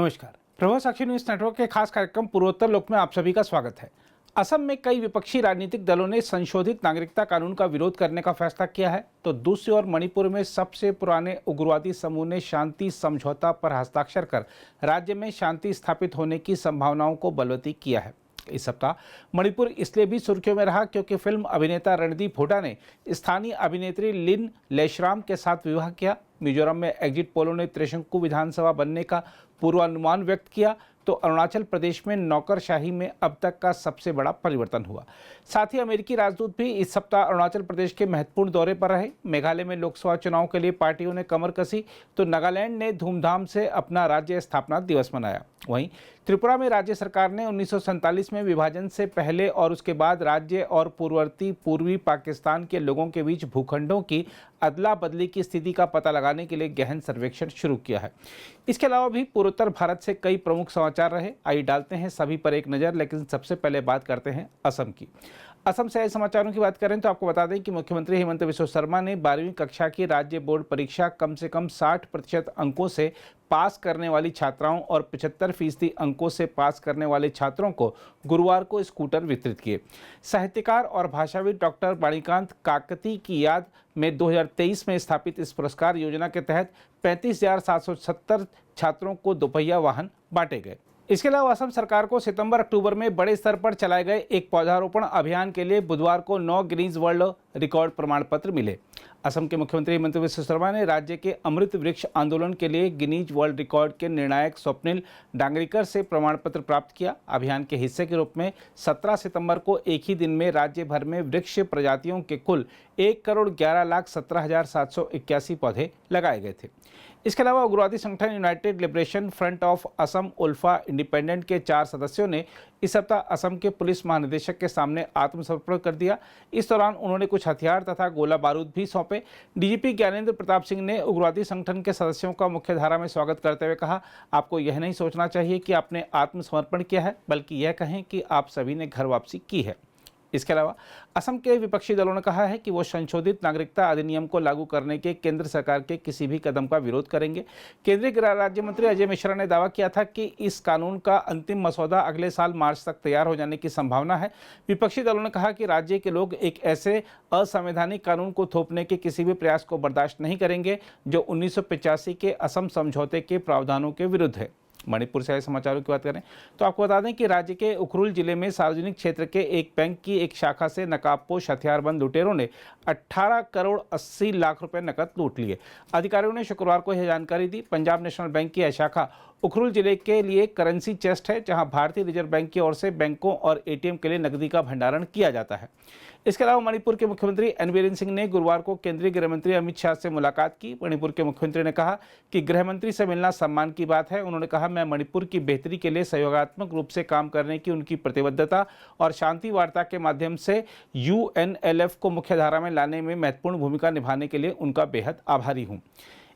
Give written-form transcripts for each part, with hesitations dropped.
नमस्कार। प्रभा साक्षी news network के खास कार्यक्रम पूर्वोत्तर लोक में आप सभी का स्वागत है। असम में कई विपक्षी राजनीतिक दलों ने संशोधित नागरिकता कानून का विरोध करने का फैसला किया है, तो दूसरी ओर मणिपुर में सबसे पुराने उग्रवादी समूह ने शांति समझौता पर हस्ताक्षर कर राज्य में शांति स्थापित होने की संभावनाओं को बलवती किया है। इस सप्ताह मणिपुर इसलिए भी सुर्खियों में रहा क्योंकि फिल्म अभिनेता रणदीप हुड्डा ने स्थानीय अभिनेत्री लिन लेशराम के साथ विवाह किया। मिजोरम में एग्जिट पोलों ने त्रिशंकु विधानसभा बनने का पूर्वानुमान व्यक्त किया, तो अरुणाचल प्रदेश में नौकरशाही में अब तक का सबसे बड़ा परिवर्तन हुआ। साथ ही अमेरिकी राजदूत भी इस सप्ताह अरुणाचल प्रदेश के महत्वपूर्ण दौरे पर रहे। मेघालय में लोकसभा चुनाव के लिए पार्टियों ने कमर कसी, तो नागालैंड ने धूमधाम से अपना राज्य स्थापना दिवस मनाया। वहीं त्रिपुरा में राज्य सरकार ने 1947 में विभाजन से पहले और उसके बाद राज्य और पूर्ववर्ती पूर्वी पाकिस्तान के लोगों के बीच भूखंडों की अदला बदली की स्थिति का पता लगाने के लिए गहन सर्वेक्षण शुरू किया है। इसके अलावा भी पूर्वोत्तर भारत से कई प्रमुख समाचार रहे। आइए डालते हैं सभी पर एक नज़र, लेकिन सबसे पहले बात करते हैं असम की। असम से आए समाचारों की बात करें तो आपको बता दें कि मुख्यमंत्री हेमंत बिस्वा शर्मा ने 12वीं कक्षा की राज्य बोर्ड परीक्षा कम से कम 60% अंकों से पास करने वाली छात्राओं और 75% अंकों से पास करने वाले छात्रों को गुरुवार को स्कूटर वितरित किए। साहित्यकार और भाषाविद डॉक्टर वाणीकांत काकती की याद में 2023 में स्थापित इस पुरस्कार योजना के तहत 35,770 छात्रों को दोपहिया वाहन बांटे गए। इसके अलावा असम सरकार को सितंबर-अक्टूबर में बड़े स्तर पर चलाए गए एक पौधारोपण अभियान के लिए बुधवार को 9 गिनीज वर्ल्ड रिकॉर्ड प्रमाण पत्र मिले। असम के मुख्यमंत्री हेमंत बिस्वा शर्मा ने राज्य के अमृत वृक्ष आंदोलन के लिए गिनीज वर्ल्ड रिकॉर्ड के निर्णायक स्वप्निल डांगरीकर से प्रमाण पत्र प्राप्त किया। अभियान के हिस्से के रूप में 17 सितंबर को एक ही दिन में राज्य भर में वृक्ष प्रजातियों के कुल 1,11,17,781 पौधे लगाए गए थे। इसके अलावा उग्रवादी संगठन United Liberation Front of Assam ULFA independent के 4 सदस्यों ने इस सप्ताह असम के पुलिस महानिदेशक के सामने आत्मसमर्पण कर दिया। इस दौरान उन्होंने कुछ हथियार तथा गोला बारूद भी सौंपे। डीजीपी ज्ञानेंद्र प्रताप सिंह ने उग्रवादी संगठन के सदस्यों का मुख्यधारा में स्वागत करते हुए कहा, आपको यह नहीं सोचना चाहिए कि आपने आत्मसमर्पण किया है, बल्कि यह कहें कि आप सभी ने घर वापसी की है। इसके अलावा असम के विपक्षी दलों ने कहा है कि वो संशोधित नागरिकता अधिनियम को लागू करने के केंद्र सरकार के किसी भी कदम का विरोध करेंगे। केंद्रीय गृह राज्य मंत्री अजय मिश्रा ने दावा किया था कि इस कानून का अंतिम मसौदा अगले साल मार्च तक तैयार हो जाने की संभावना है। विपक्षी दलों ने कहा कि राज्य के लोग एक ऐसे असंवैधानिक कानून को थोपने के किसी भी प्रयास को बर्दाश्त नहीं करेंगे जो 1985 के असम समझौते के प्रावधानों के विरुद्ध है। मणिपुर से आए समाचारों की बात करें तो आपको बता दें कि राज्य के उखरुल जिले में सार्वजनिक क्षेत्र के एक बैंक की एक शाखा से नकाबपोश हथियारबंद लुटेरों ने 18 करोड़ 80 लाख रुपए नकद लूट लिए। अधिकारियों ने शुक्रवार को यह जानकारी दी। पंजाब नेशनल बैंक की यह शाखा उखरुल जिले के लिए करेंसी चेस्ट है, जहां भारतीय रिजर्व बैंक की ओर से बैंकों और एटीएम के लिए नकदी का भंडारण किया जाता है। इसके अलावा मणिपुर के मुख्यमंत्री एन बीरेन सिंह ने गुरुवार को केंद्रीय गृह मंत्री अमित शाह से मुलाकात की। मणिपुर के मुख्यमंत्री ने कहा कि गृह मंत्री से मिलना सम्मान की बात है। उन्होंने कहा, मैं मणिपुर की बेहतरी के लिए सहयोगात्मक रूप से काम करने की उनकी प्रतिबद्धता और शांति वार्ता के माध्यम से यूएनएलएफ को मुख्यधारा में लाने में महत्वपूर्ण भूमिका निभाने के लिए उनका बेहद आभारी हूँ।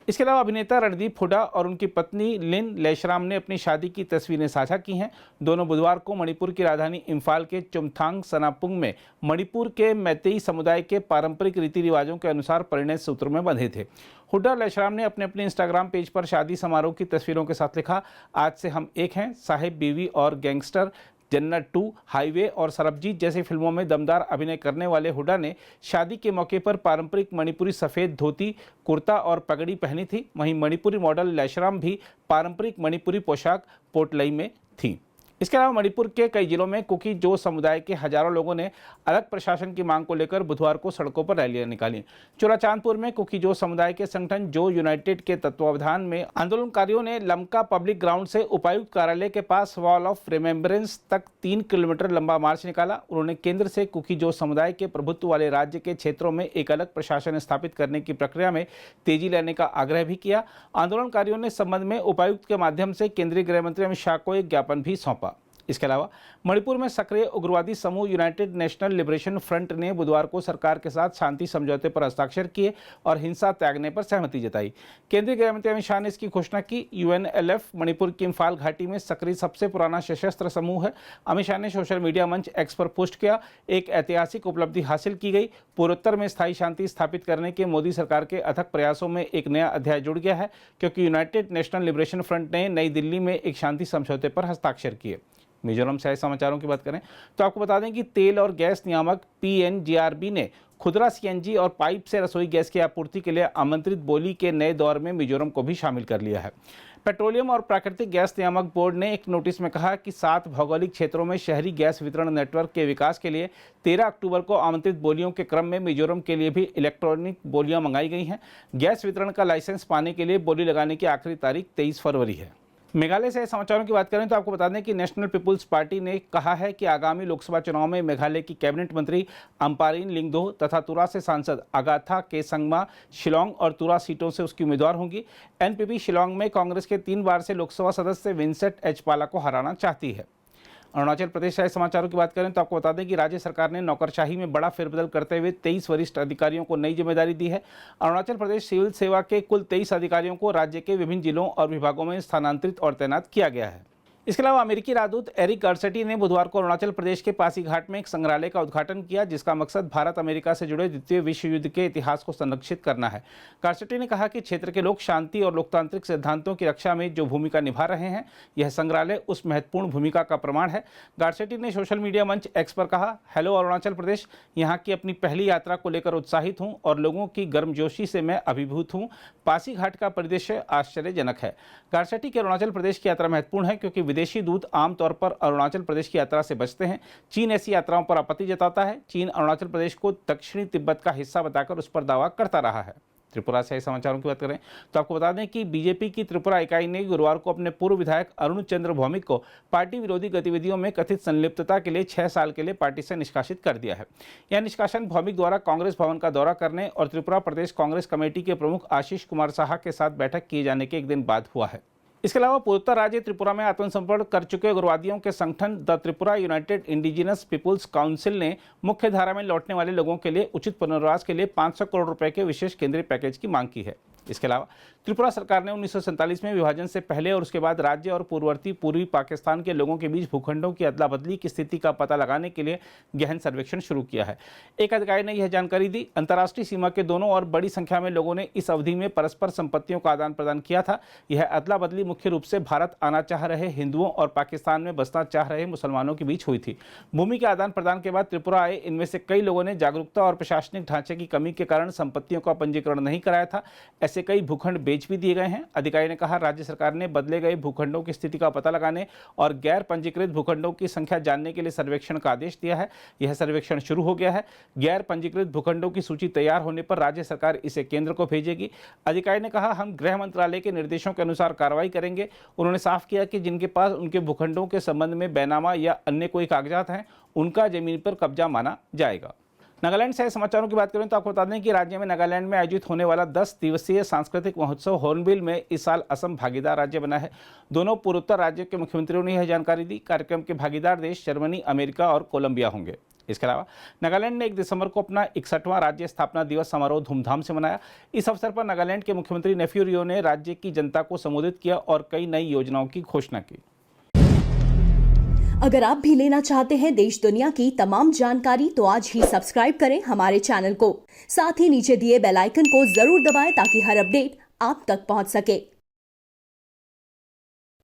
इसके अलावा अभिनेता रणदीप हुड्डा और उनकी पत्नी लिन लेशराम ने अपनी शादी की तस्वीरें साझा की हैं। दोनों बुधवार को मणिपुर की राजधानी इम्फाल के चुमथांग सनापुंग में मणिपुर के मैतेई समुदाय के पारंपरिक रीति रिवाजों के अनुसार परिणय सूत्र में बंधे थे। हुड्डा और लेशराम ने अपने इंस्टाग्राम पेज पर शादी समारोह की तस्वीरों के साथ लिखा, आज से हम एक हैं। साहिब बीवी और गैंगस्टर, जन्नत 2, हाईवे और सरबजीत जैसी फिल्मों में दमदार अभिनय करने वाले हुड्डा ने शादी के मौके पर पारंपरिक मणिपुरी सफ़ेद धोती, कुर्ता और पगड़ी पहनी थी। वहीं मणिपुरी मॉडल लेशराम भी पारंपरिक मणिपुरी पोशाक पोटलई में थी। इसके अलावा मणिपुर के कई जिलों में कुकी जो समुदाय के हजारों लोगों ने अलग प्रशासन की मांग को लेकर बुधवार को सड़कों पर रैलियां निकाली। चोराचांदपुर में कुकी जो समुदाय के संगठन जो यूनाइटेड के तत्वावधान में आंदोलनकारियों ने लमका पब्लिक ग्राउंड से उपायुक्त कार्यालय के पास वॉल ऑफ रिमेम्बरेंस तक 3 किलोमीटर लंबा मार्च निकाला। उन्होंने केंद्र से कुकी जो समुदाय के प्रभुत्व वाले राज्य के क्षेत्रों में एक अलग प्रशासन स्थापित करने की प्रक्रिया में तेजी लाने का आग्रह भी किया। आंदोलनकारियों ने इस संबंध में उपायुक्त के माध्यम से केंद्रीय गृह मंत्री अमित शाह को एक ज्ञापन भी सौंपा। इसके अलावा मणिपुर में सक्रिय उग्रवादी समूह यूनाइटेड नेशनल लिबरेशन फ्रंट ने बुधवार को सरकार के साथ शांति समझौते पर हस्ताक्षर किए और हिंसा त्यागने पर सहमति जताई। केंद्रीय गृहमंत्री अमित शाह ने इसकी घोषणा की। यूएनएलएफ मणिपुर की इम्फाल घाटी में सक्रिय सबसे पुराना सशस्त्र समूह है। अमित शाह ने सोशल मीडिया मंच एक्स पर पोस्ट किया, एक ऐतिहासिक उपलब्धि हासिल की गई। पूर्वोत्तर में स्थायी शांति स्थापित करने के मोदी सरकार के अथक प्रयासों में एक नया अध्याय जुड़ गया है, क्योंकि यूनाइटेड नेशनल लिबरेशन फ्रंट ने नई दिल्ली में एक शांति समझौते पर हस्ताक्षर किए। मिजोरम से आए समाचारों की बात करें तो आपको बता दें कि तेल और गैस नियामक PNGRB ने खुदरा CNG और पाइप से रसोई गैस की आपूर्ति के लिए आमंत्रित बोली के नए दौर में मिजोरम को भी शामिल कर लिया है। पेट्रोलियम और प्राकृतिक गैस नियामक बोर्ड ने एक नोटिस में कहा कि 7 भौगोलिक क्षेत्रों में शहरी गैस वितरण नेटवर्क के विकास के लिए 13 अक्टूबर को आमंत्रित बोलियों के क्रम में मिजोरम के लिए भी इलेक्ट्रॉनिक बोलियां मंगाई गई हैं। गैस वितरण का लाइसेंस पाने के लिए बोली लगाने की आखिरी तारीख 23 फरवरी है। मेघालय से समाचारों की बात करें तो आपको बता दें कि नेशनल पीपुल्स पार्टी ने कहा है कि आगामी लोकसभा चुनाव में मेघालय की कैबिनेट मंत्री अम्पारिन लिंगदो तथा तुरा से सांसद अगाथा केसंगमा शिलोंग और तुरा सीटों से उसकी उम्मीदवार होंगी। NPP शिलोंग में कांग्रेस के 3 बार से लोकसभा सदस्य विंसेंट एच पाला को हराना चाहती है। अरुणाचल प्रदेश से समाचारों की बात करें तो आपको बता दें कि राज्य सरकार ने नौकरशाही में बड़ा फेरबदल करते हुए 23 वरिष्ठ अधिकारियों को नई जिम्मेदारी दी है। अरुणाचल प्रदेश सिविल सेवा के कुल 23 अधिकारियों को राज्य के विभिन्न जिलों और विभागों में स्थानांतरित और तैनात किया गया है। इसके अलावा अमेरिकी राजदूत एरिक गार्सेटी ने बुधवार को अरुणाचल प्रदेश के पासीघाट में एक संग्रहालय का उद्घाटन किया, जिसका मकसद भारत अमेरिका से जुड़े द्वितीय विश्व युद्ध के इतिहास को संरक्षित करना है। गार्सेटी ने कहा कि क्षेत्र के लोग शांति और लोकतांत्रिक सिद्धांतों की रक्षा में जो भूमिका निभा रहे हैं, यह संग्रहालय उस महत्वपूर्ण भूमिका का प्रमाण है। गार्सेटी ने सोशल मीडिया मंच एक्स पर कहा, हेलो अरुणाचल प्रदेश, यहाँ की अपनी पहली यात्रा को लेकर उत्साहित हूँ और लोगों की गर्मजोशी से मैं अभिभूत हूँ। पासीघाट का परिदृश्य आश्चर्यजनक है। गार्सेटी की अरुणाचल प्रदेश की यात्रा महत्वपूर्ण है क्योंकि विदेशी दूत आमतौर पर अरुणाचल प्रदेश की यात्रा से बचते हैं। चीन ऐसी यात्राओं पर आपत्ति जताता है। चीन अरुणाचल प्रदेश को दक्षिणी तिब्बत का हिस्सा बताकर उस पर दावा करता रहा है। त्रिपुरा से समाचारों की बात करें तो आपको बता दें कि बीजेपी की त्रिपुरा इकाई ने गुरुवार को अपने पूर्व विधायक अरुण चंद्र भौमिक को पार्टी विरोधी गतिविधियों में कथित संलिप्तता के लिए 6 साल के लिए पार्टी से निष्कासित कर दिया है। यह निष्कासन भौमिक द्वारा कांग्रेस भवन का दौरा करने और त्रिपुरा प्रदेश कांग्रेस कमेटी के प्रमुख आशीष कुमार साहा के साथ बैठक किए जाने के एक दिन बाद हुआ है। इसके अलावा पूर्वोत्तर राज्य त्रिपुरा में आत्मसमर्पण कर चुके उग्रवादियों के संगठन the Tripura United Indigenous Peoples Council ने मुख्य धारा में लौटने वाले लोगों के लिए उचित पुनर्वास के लिए 500 करोड़ रुपए के विशेष केंद्रीय पैकेज की मांग की है। इसके अलावा त्रिपुरा सरकार ने 1947 में विभाजन से पहले और उसके बाद राज्य और पूर्ववर्ती पूर्वी पाकिस्तान के लोगों के बीच भूखंडों की अदला बदली की स्थिति का पता लगाने के लिए गहन सर्वेक्षण शुरू किया है। एक अधिकारी ने यह जानकारी दी। अंतर्राष्ट्रीय सीमा के दोनों और बड़ी संख्या में लोगों ने इस अवधि में परस्पर संपत्तियों का आदान प्रदान किया था। यह अदला बदली मुख्य रूप से भारत आना चाह रहे हिंदुओं और पाकिस्तान में बसना चाह रहे मुसलमानों के बीच हुई थी। भूमि के आदान प्रदान के बाद त्रिपुरा आए इनमें से कई लोगों ने जागरूकता और प्रशासनिक ढांचे की कमी के कारण संपत्तियों का पंजीकरण नहीं कराया था। ऐसे कई भूखंड बेच भी दिए गए हैं। अधिकारी ने कहा, राज्य सरकार ने बदले गए भूखंडों की स्थिति का पता लगाने और गैर पंजीकृत भूखंडों की संख्या जानने के लिए सर्वेक्षण का आदेश दिया है। यह सर्वेक्षण शुरू हो गया है। गैर पंजीकृत भूखंडों की सूची तैयार होने पर राज्य सरकार इसे केंद्र को भेजेगी। अधिकारी ने कहा, हम गृह मंत्रालय के निर्देशों के अनुसार कार्रवाई करेंगे। उन्होंने साफ किया कि जिनके पास उनके भूखंडों के संबंध में बैनामा या अन्य कोई कागजात हैं, उनका जमीन पर कब्जा माना जाएगा। नागालैंड से समाचारों की बात करें तो आपको बता दें कि राज्य में नागालैंड में आयोजित होने वाला 10 दिवसीय सांस्कृतिक महोत्सव हॉर्नबिल में इस साल असम भागीदार राज्य बना है। दोनों पूर्वोत्तर राज्यों के मुख्यमंत्रियों ने यह जानकारी दी। कार्यक्रम के भागीदार देश जर्मनी, अमेरिका और कोलंबिया होंगे। इसके अलावा नागालैंड ने 1 दिसंबर को अपना 61वां राज्य स्थापना दिवस समारोह धूमधाम से मनाया। इस अवसर पर नागालैंड के मुख्यमंत्री नेफ्यू रियो ने राज्य की जनता को संबोधित किया और कई नई योजनाओं की घोषणा की। अगर आप भी लेना चाहते हैं देश दुनिया की तमाम जानकारी तो आज ही सब्सक्राइब करें हमारे चैनल को। साथ ही नीचे दिए बेल आइकन को जरूर दबाएं ताकि हर अपडेट आप तक पहुंच सके।